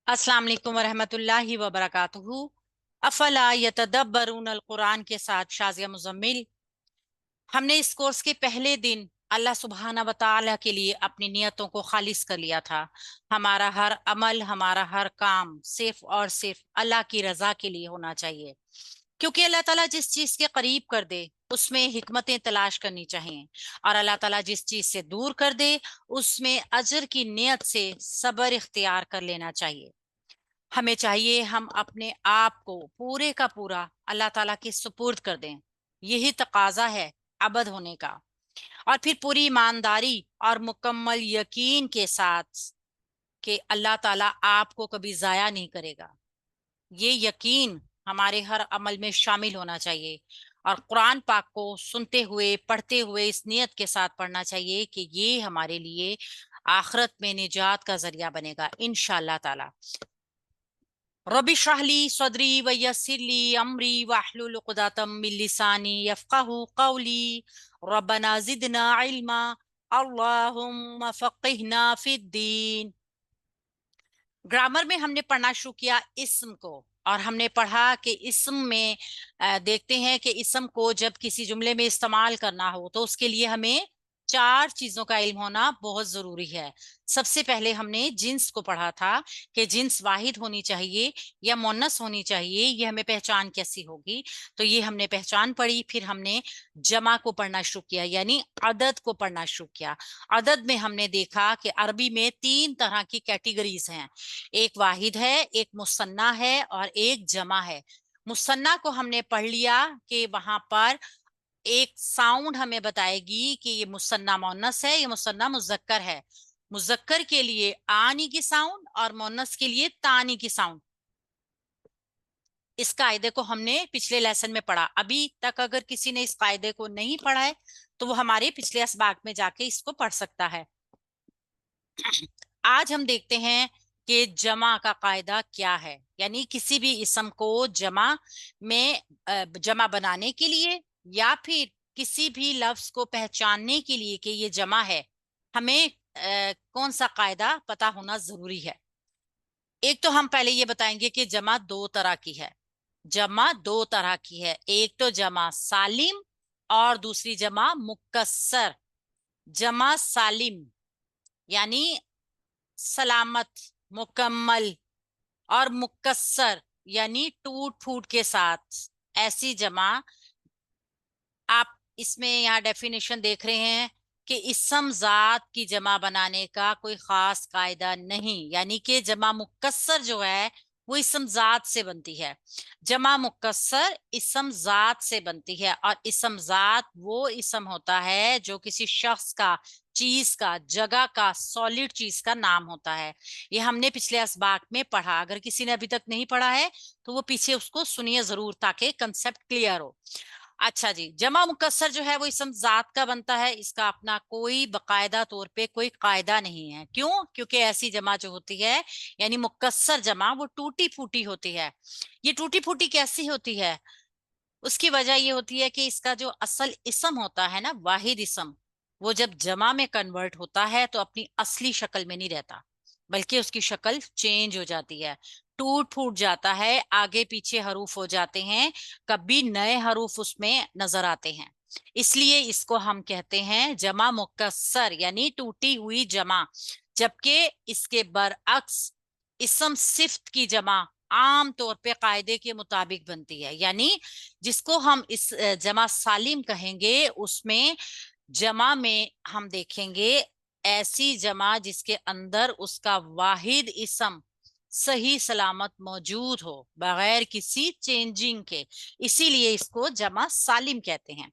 अस्सलाम वालेकुम वरहमतुल्लाहि वबरकातुहू। अफला यतदब्बरून अल कुरान के साथ शाज़िया मुज़म्मिल। हमने इस कोर्स के पहले दिन अल्लाह सुब्हाना व तआला के लिए अपनी नियतों को खालिस कर लिया था। हमारा हर अमल, हमारा हर काम सिर्फ और सिर्फ अल्लाह की रजा के लिए होना चाहिए, क्योंकि अल्लाह ताला जिस चीज के करीब कर दे उसमें हिकमतें तलाश करनी चाहिए, और अल्लाह ताला जिस चीज से दूर कर दे उसमें अजर की नियत से सब्र इख्तियार कर लेना चाहिए। हमें चाहिए हम अपने आप को पूरे का पूरा अल्लाह ताला के सुपुर्द कर दें। यही तकाजा है अबद होने का। और फिर पूरी ईमानदारी और मुकम्मल यकीन के साथ कि अल्लाह ताला आपको कभी जाया नहीं करेगा। ये यकीन हमारे हर अमल में शामिल होना चाहिए, और कुरान पाक को सुनते हुए पढ़ते हुए इस नियत के साथ पढ़ना चाहिए कि ये हमारे लिए आखिरत में निजात का जरिया बनेगा इंशाअल्लाह ताला। रबी श्रहली सदरी व यस्सिरली अमरी वाहलुल उक़दतम मिन लिसानी यफ़क़हू क़ौली रब्बना ज़िदना इल्मा अल्लाहुम्मा फ़क़िहना फ़िद्दीन। ग्रामर में हमने पढ़ना शुरू किया इस्म को, और हमने पढ़ा कि इस्म में देखते हैं कि इस्म को जब किसी जुमले में इस्तेमाल करना हो तो उसके लिए हमें चार चीजों का इल्म होना बहुत जरूरी है। सबसे पहले हमने जिन्स को पढ़ा था कि जिन्स वाहिद होनी चाहिए या मुन्नस होनी चाहिए, ये हमें पहचान कैसी होगी, तो ये हमने पहचान पढ़ी। फिर हमने जमा को पढ़ना शुरू किया, यानी अदद को पढ़ना शुरू किया। अदद में हमने देखा कि अरबी में तीन तरह की कैटेगरीज हैं, एक वाहिद है, एक मुसन्ना है और एक जमा है। मुसन्ना को हमने पढ़ लिया कि वहां पर एक साउंड हमें बताएगी कि ये मुसन्ना मोनस है, ये मुसन्ना मुजक्कर है। मुजक्कर के लिए आनी की साउंड और मोनस के लिए तानी की साउंड। इस कायदे को हमने पिछले लेसन में पढ़ा। अभी तक अगर किसी ने इस कायदे को नहीं पढ़ा है तो वो हमारे पिछले असबाक में जाके इसको पढ़ सकता है। आज हम देखते हैं कि जमा का कायदा क्या है, यानी किसी भी इसम को जमा में जमा बनाने के लिए या फिर किसी भी लफ्ज को पहचानने के लिए कि ये जमा है, हमें कौन सा कायदा पता होना जरूरी है। एक तो हम पहले ये बताएंगे कि जमा दो तरह की है। जमा दो तरह की है, एक तो जमा सालिम और दूसरी जमा मुकस्सर। जमा सालिम यानी सलामत, मुकम्मल, और मुकस्सर यानी टूट फूट के साथ, ऐसी जमा। आप इसमें यहाँ डेफिनेशन देख रहे हैं कि इस्म जात की जमा बनाने का कोई खास कायदा नहीं, यानी कि जमा मुकस्सर जो है वो इस्म जात से बनती है। जमा मुकस्सर इस्म जात से बनती है, और इस्म जात वो इस्म होता है जो किसी शख्स का, चीज का, जगह का, सॉलिड चीज का नाम होता है। ये हमने पिछले असबाक में पढ़ा। अगर किसी ने अभी तक नहीं पढ़ा है तो वो पीछे उसको सुनिए जरूर ताकि कंसेप्ट क्लियर हो। अच्छा जी, जमा मुकस्सर जो है वो इसम जात का बनता है। इसका अपना कोई बकायदा तौर पे कोई कायदा नहीं है। क्यों? क्योंकि ऐसी जमा जो होती है, यानी मुकस्सर जमा, वो टूटी फूटी होती है। ये टूटी फूटी कैसी होती है? उसकी वजह ये होती है कि इसका जो असल इसम होता है ना, वाहिद इसम, वो जब जमा में कन्वर्ट होता है तो अपनी असली शक्ल में नहीं रहता, बल्कि उसकी शक्ल चेंज हो जाती है, टूट फूट जाता है, आगे पीछे हरूफ हो जाते हैं, कभी नए हरूफ उसमें नजर आते हैं। इसलिए इसको हम कहते हैं जमा मुकस्सर, यानी टूटी हुई जमा। जबकि इसके बरअक्स इसम सिफ्त की जमा आम तौर पे कायदे के मुताबिक बनती है, यानी जिसको हम इस जमा सालिम कहेंगे, उसमें जमा में हम देखेंगे ऐसी जमा जिसके अंदर उसका वाहिद इसम सही सलामत मौजूद हो, बगैर किसी चेंजिंग के। इसीलिए इसको जमा सालिम कहते हैं।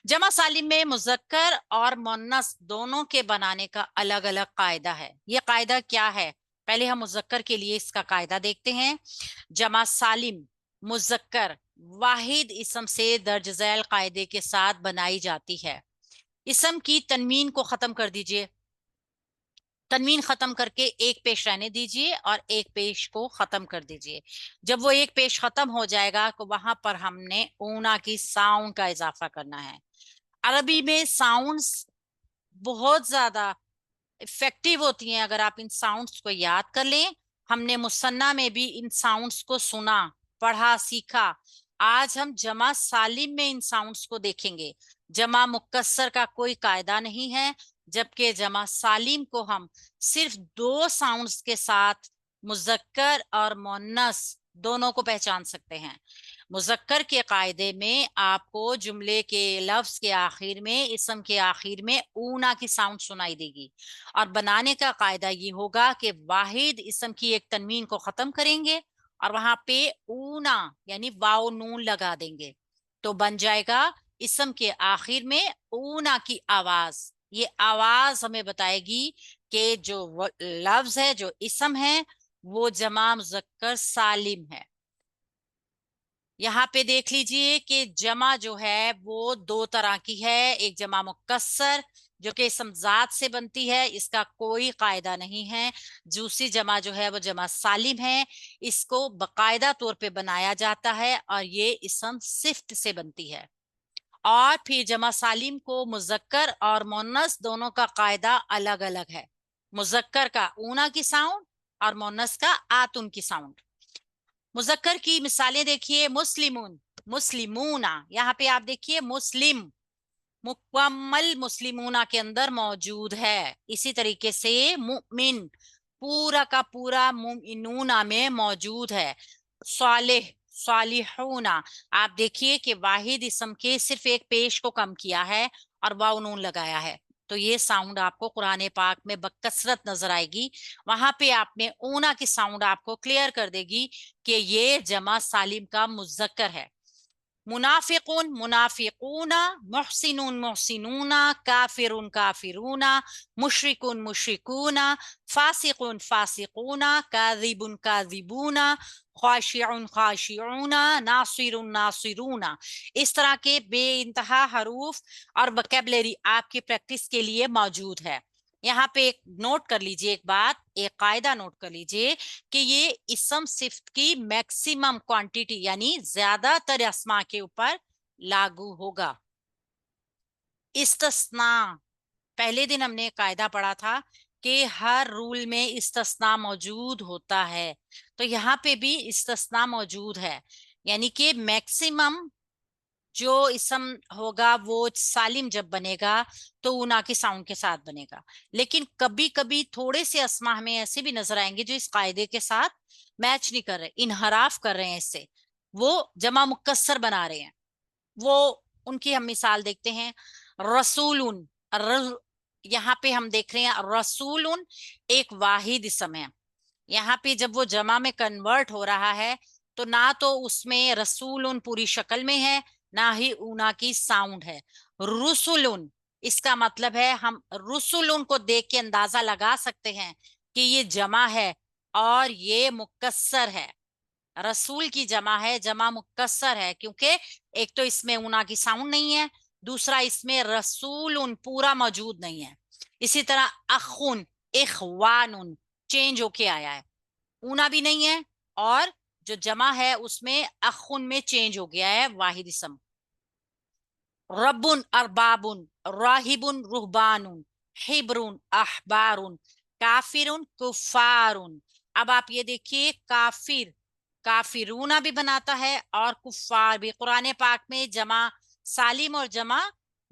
जमा सालिम में मुजक्कर और मुन्नस दोनों के बनाने का अलग अलग कायदा है। ये कायदा क्या है? पहले हम मुजक्कर के लिए इसका कायदा देखते हैं। जमा सालिम मुजक्कर वाहिद इसम से दर्ज झैल कायदे के साथ बनाई जाती है। इसम की तनवीन को खत्म कर दीजिए, तनवीन खत्म करके एक पेश रहने दीजिए और एक पेश को खत्म कर दीजिए। जब वो एक पेश खत्म हो जाएगा तो वहां पर हमने ऊना की साउंड का इजाफा करना है। अरबी में साउंड्स बहुत ज्यादा इफेक्टिव होती हैं। अगर आप इन साउंड्स को याद कर लें, ہم نے مصنع میں بھی ان ساؤنڈز کو سنا، پڑھا، سیکھا. آج ہم جمع سالم میں ان ساؤنڈز کو دیکھیں گے. جمع مکسر کا کوئی قاعدہ نہیں ہے، جبکہ جمع سالم کو ہم صرف 2 ساؤنڈز کے ساتھ مذکر اور مؤنث دونوں کو پہچان سکتے ہیں. مذکر کے قاعدے میں آپ کو جملے کے لفظ کے آخر میں، اسم کے آخر میں اونا کی ساؤنڈ سنائی دے گی، اور بنانے کا قاعدہ یہ ہوگا کہ واحد اسم کی ایک تنوین کو ختم کریں گے اور وہاں پہ اونا یعنی واو نون لگا دیں گے، تو بن جائے گا اسم کے آخر میں اونا کی آواز. یہ آواز ہمیں بتائے گی کہ جو لفظ ہے، جو اسم ہے، وہ جمع مذکر سالم ہے. یہاں پہ دیکھ لیجئے کہ جمع جو ہے وہ 2 طرح کی ہے. ایک جمع مکسر جو کہ اسم ذات سے بنتی ہے، اس کا کوئی قاعدہ نہیں ہے. دوسری جمع جو ہے وہ جمع سالم ہے، اس کو باقاعدہ طور پہ بنایا جاتا ہے اور یہ اسم صفت سے بنتی ہے. اور پھر جمع سالم کو مذکر اور مؤنث دونوں کا قاعدہ الگ الگ ہے. مذکر کا اونا کی ساؤنڈ اور مؤنث کا آتن کی ساؤنڈ. مذکر کی مثالیں دیکھیے. مسلمون، مسلمونا. یہاں پہ آپ دیکھیے مسلم مکمل مسلمونا کے اندر موجود ہے. اسی طریقے سے مؤمن پورا کا پورا مؤمنونا میں موجود ہے. صالح، صالحونا. آپ دیکھیے کہ واحد اسم کے صرف ایک پیش کو کم کیا ہے اور واو نون لگایا ہے، تو یہ ساؤنڈ آپ کو قرآن پاک میں بکثرت نظر آئے گی. وہاں پہ آپ نے اونا کی ساؤنڈ آپ کو کلیئر کر دے گی کہ یہ جمع سالم کا مذکر ہے. منافقون، منافقون. محسنون، محسنون. کافرون، کافرون. مشرکون، مشرکون. فاسقون، فاسقون. کاذبون، کاذبون. خاشعون، خاشعون. ناصرون، ناصرون. اس طرح کے بے انتہا حروف اور وکیبلری آپ کی پریکٹس کے لیے موجود ہے. یہاں پہ ایک نوٹ کر لیجئے، ایک بات، ایک قاعدہ نوٹ کر لیجئے کہ یہ اسم صفت کی میکسیمم کوانٹیٹی یعنی زیادہ تر اسماء کے اوپر لاگو ہوگا. استثناء، پہلے دن ہم نے قاعدہ پڑھا تھا کہ ہر رول میں استثناء موجود ہوتا ہے، تو یہاں پہ بھی استثناء موجود ہے. یعنی کہ میکسیمم جو اسم ہوگا وہ سالم جب بنے گا تو اونا کی ساؤنڈ کے ساتھ بنے گا. لیکن کبھی کبھی تھوڑے سے اسما ہمیں ایسے بھی نظر آئیں گے جو اس قاعدے کے ساتھ میچ نہیں کر رہے، انحراف کر رہے ہیں، اس سے وہ جمع مکسر بنا رہے ہیں. وہ ان کی ہم مثال دیکھتے ہیں. رسولن، یہاں پہ ہم دیکھ رہے ہیں رسولن ایک واحد اسم ہے. یہاں پہ جب وہ جمع میں کنورٹ ہو رہا ہے تو نہ تو اس میں رسولن پوری شکل میں ہے، نہ ہی اونا کی ساؤنڈ ہے. رسولن، اس کا مطلب ہے ہم رسولن کو دیکھ کے اندازہ لگا سکتے ہیں کہ یہ جمع ہے اور یہ مکسر ہے. رسول کی جمع ہے، جمع مکسر ہے، کیونکہ ایک تو اس میں اونا کی ساؤنڈ نہیں ہے، دوسرا اس میں رسول پورا موجود نہیں ہے. اسی طرح اخون، اخوان چینج ہو کے آیا ہے، اونا بھی نہیں ہے اور جو جمع ہے اس میں اخون میں چینج ہو گیا ہے، واحد اسم. ربن، اربابن. راہبن، رہبان. حبرن، احبارن. کافرن، کفارن. اب آپ یہ دیکھیے کافر کافرونا بھی بناتا ہے اور کفار بھی. قرآن پاک میں جمع سالم اور جمع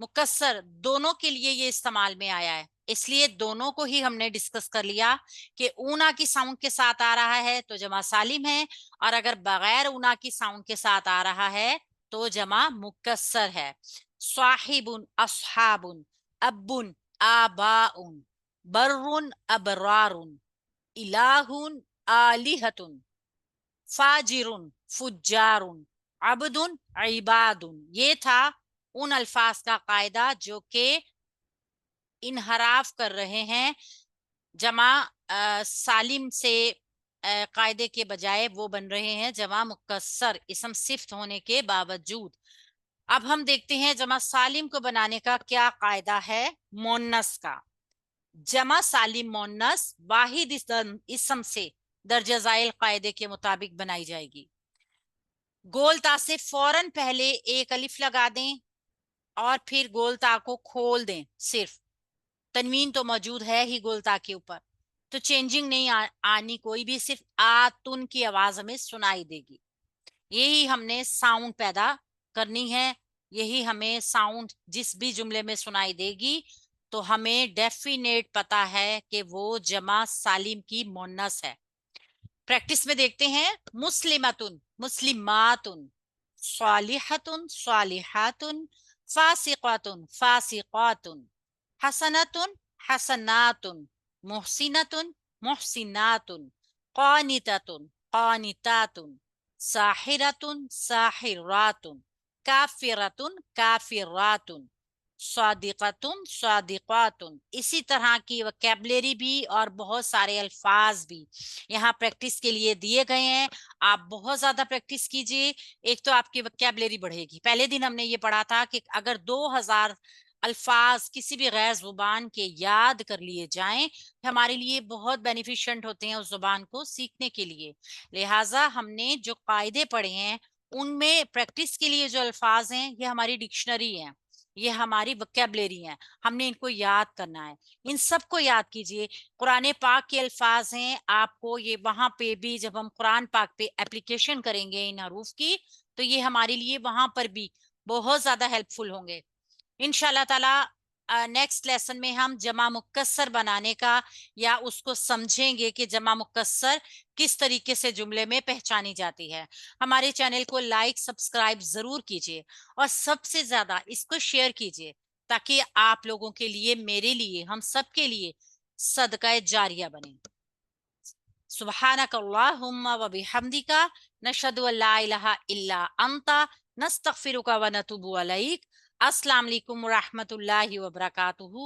مکسر دونوں کے لیے یہ استعمال میں آیا ہے، اس لیے دونوں کو ہی ہم نے ڈسکس کر لیا کہ اونا کی ساؤنڈ کے ساتھ آ رہا ہے تو جمع سالم ہے، اور اگر بغیر اونا کی ساؤنڈ کے ساتھ آ رہا ہے تو جمع مکسر ہے. صاحب، اصحاب. اب، آباء. بر، ابرار. الہ، آلہۃ. فاجر، فجار. عبد، عباد. یہ تھا ان الفاظ کا قاعدہ جو کہ انحراف کر رہے ہیں جمع سالم سے قاعدے کے بجائے وہ بن رہے ہیں جمع مکسر اسم صفت ہونے کے باوجود. اب ہم دیکھتے ہیں جمع سالم کو بنانے کا کیا قاعدہ ہے مونس کا. جمع سالم مونس واحد اسم سے درجہ ذیل قاعدے کے مطابق بنائی جائے گی. گول تا سے فوراً پہلے ایک الف لگا دیں اور پھر گول تا کو کھول دیں. صرف تنوین تو موجود ہے ہی گول تا کے اوپر. तो चेंजिंग नहीं आनी कोई भी, सिर्फ आ तुन की आवाज हमें सुनाई देगी। यही हमने साउंड पैदा करनी है, यही हमें साउंड जिस भी जुमले में सुनाई देगी तो हमें डेफिनेट पता है कि वो जमा सालिम की मोन्नस है। प्रैक्टिस में देखते हैं, मुस्लिमतुन मुस्लिमातुन, सालिहतुन सालिहातुन, फासिकातुन फासिकातुन, हसनतुन हसनातुन, मुहसिनतुन मुहसिनातुन, कानिततुन कानितातुन, साहिरतुन साहिरातुन, काफिरतुन काफिरातुन, स्वादिकतुन स्वादिकातुन। इसी तरह की वोकैबुलरी भी और बहुत सारे अल्फाज भी यहाँ प्रैक्टिस के लिए दिए गए हैं। आप बहुत ज्यादा प्रैक्टिस कीजिए, एक तो आपकी वोकैबुलरी बढ़ेगी। पहले दिन हमने ये पढ़ा था कि अगर 2000 अल्फाज किसी भी गैर जुबान के याद कर लिए जाएं तो हमारे लिए बहुत बेनिफिशिएंट होते हैं उस जुबान को सीखने के लिए। लिहाजा हमने जो कायदे पढ़े हैं उनमें प्रैक्टिस के लिए जो अल्फाज हैं ये हमारी डिक्शनरी है, ये हमारी वोकैबुलरी है, हमने इनको याद करना है। इन सबको याद कीजिए। कुरान पाक के अल्फाज हैं, आपको ये वहां पे भी जब हम कुरान पाक पे एप्लीकेशन करेंगे इन हरूफ की तो ये हमारे लिए वहां पर भी बहुत ज्यादा हेल्पफुल होंगे इंशाल्लाह ताला। नेक्स्ट लेसन में हम जमा मुकस्सर बनाने का या उसको समझेंगे कि जमा मुकस्सर किस तरीके से जुमले में पहचानी जाती है। हमारे चैनल को लाइक सब्सक्राइब जरूर कीजिए और सबसे ज्यादा इसको शेयर कीजिए ताकि आप लोगों के लिए, मेरे लिए, हम सबके लिए सदका जारिया बने। सुब्हानक अल्लाहुम्मा व बिहम्दिका नशहदु अल्ला इलाहा इल्ला अंता नस्तगफिरुका व नतूबु अलैक। अस्सलाम वालेकुम व रहमतुल्लाहि व बरकातुहू।